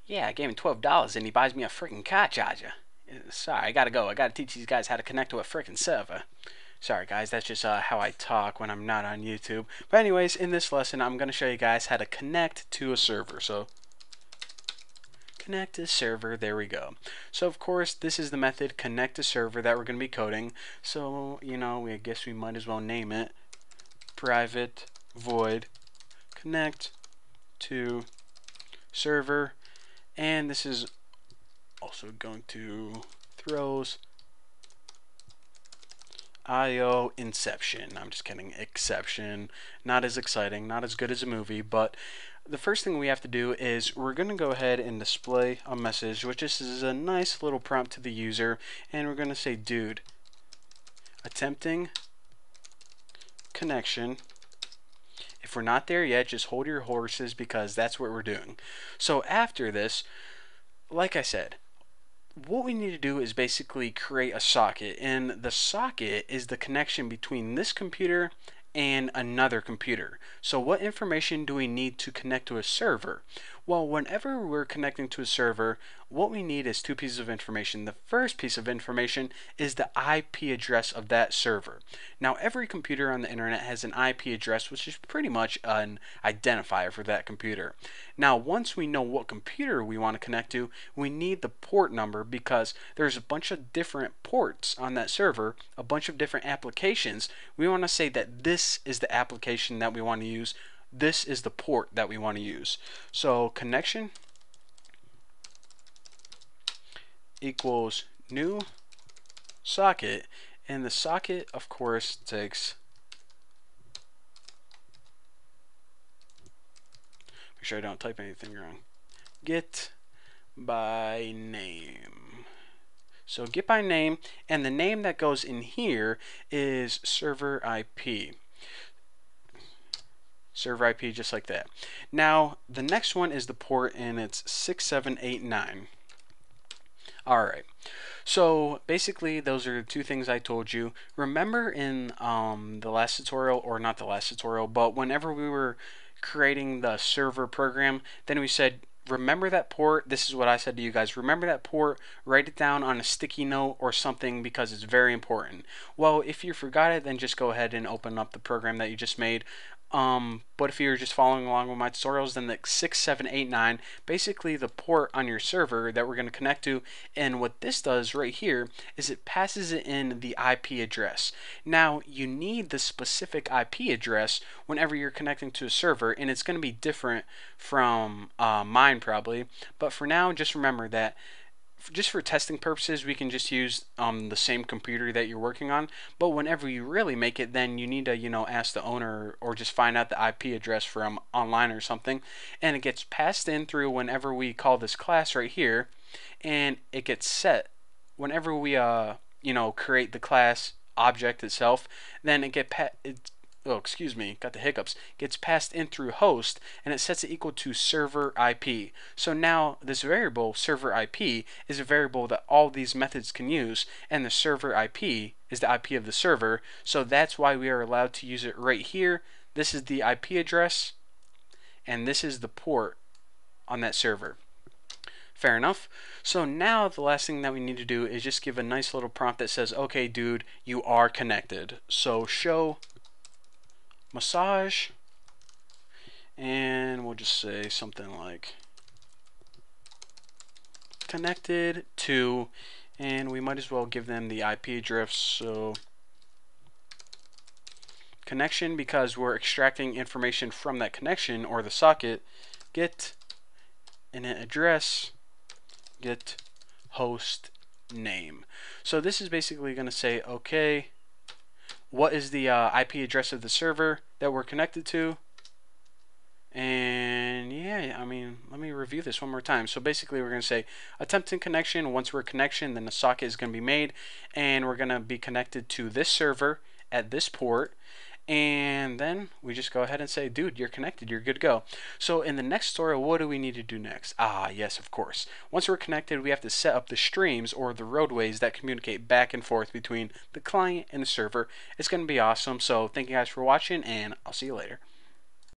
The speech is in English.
Yeah, I gave him $12 and he buys me a freaking car charger. Sorry, I gotta go. I gotta teach these guys how to connect to a freaking server. Sorry guys, that's just how I talk when I'm not on YouTube. But anyways, in this lesson, I'm gonna show you guys how to connect to a server. So connect to server, there we go. So of course, this is the method connect to server that we're gonna be coding. So, I guess we might as well name it private void connect to server. And this is also going to throws IO inception. I'm just kidding, exception. Not as exciting, not as good as a movie, but the first thing we have to do is we're going to go ahead and display a message, which is a nice little prompt to the user, and we're going to say, dude, attempting connection. If we're not there yet, just hold your horses because that's what we're doing. So after this, like I said, what we need to do is basically create a socket, and the socket is the connection between this computer and another computer. So what information do we need to connect to a server? Well, whenever we're connecting to a server, what we need is two pieces of information. The first piece of information is the IP address of that server. Now, every computer on the internet has an IP address, which is pretty much an identifier for that computer. Now, once we know what computer we want to connect to, we need the port number because there's a bunch of different ports on that server, a bunch of different applications. We want to say that this is the application that we want to use. This is the port that we want to use. So connection equals new socket, and the socket of course takes, make sure I don't type anything wrong, get by name. So get by name, and the name that goes in here is server IP. Server IP, just like that. Now, the next one is the port, and it's 6789. Alright, so basically those are the two things I told you. Remember in the last tutorial, or not the last tutorial, but whenever we were creating the server program, then we said, remember that port. This is what I said to you guys. Remember that port, write it down on a sticky note or something because it's very important. Well, if you forgot it, then just go ahead and open up the program that you just made. But if you're just following along with my tutorials, then the 6789, basically the port on your server that we're going to connect to, and what this does right here is it passes it in the IP address. Now, you need the specific IP address whenever you're connecting to a server, and it's going to be different from mine probably, but for now, just remember that just for testing purposes, we can just use the same computer that you're working on. But whenever you really make it, then you need to, ask the owner or just find out the IP address from online or something. And it gets passed in through whenever we call this class right here. And it gets set whenever we, create the class object itself. Then got the hiccups, gets passed in through host, and it sets it equal to server IP. So now this variable, server IP, is a variable that all these methods can use, and the server IP is the IP of the server, so that's why we are allowed to use it right here. This is the IP address, and this is the port on that server. Fair enough. So now the last thing that we need to do is just give a nice little prompt that says, okay dude, you are connected. So show massage, and we'll just say something like connected to, and we might as well give them the IP address. So connection, because we're extracting information from that connection or the socket, get an address, get host name. So this is basically going to say, okay, what is the IP address of the server that we're connected to? And yeah, let me review this one more time. So basically we're going to say attempting connection. Once we're connection, then the socket is going to be made, and we're going to be connected to this server at this port. And then we just go ahead and say, dude, you're connected, you're good to go. So in the next tutorial, what do we need to do next? Yes, of course. Once we're connected, we have to set up the streams, or the roadways that communicate back and forth between the client and the server. It's going to be awesome. So thank you guys for watching, and I'll see you later.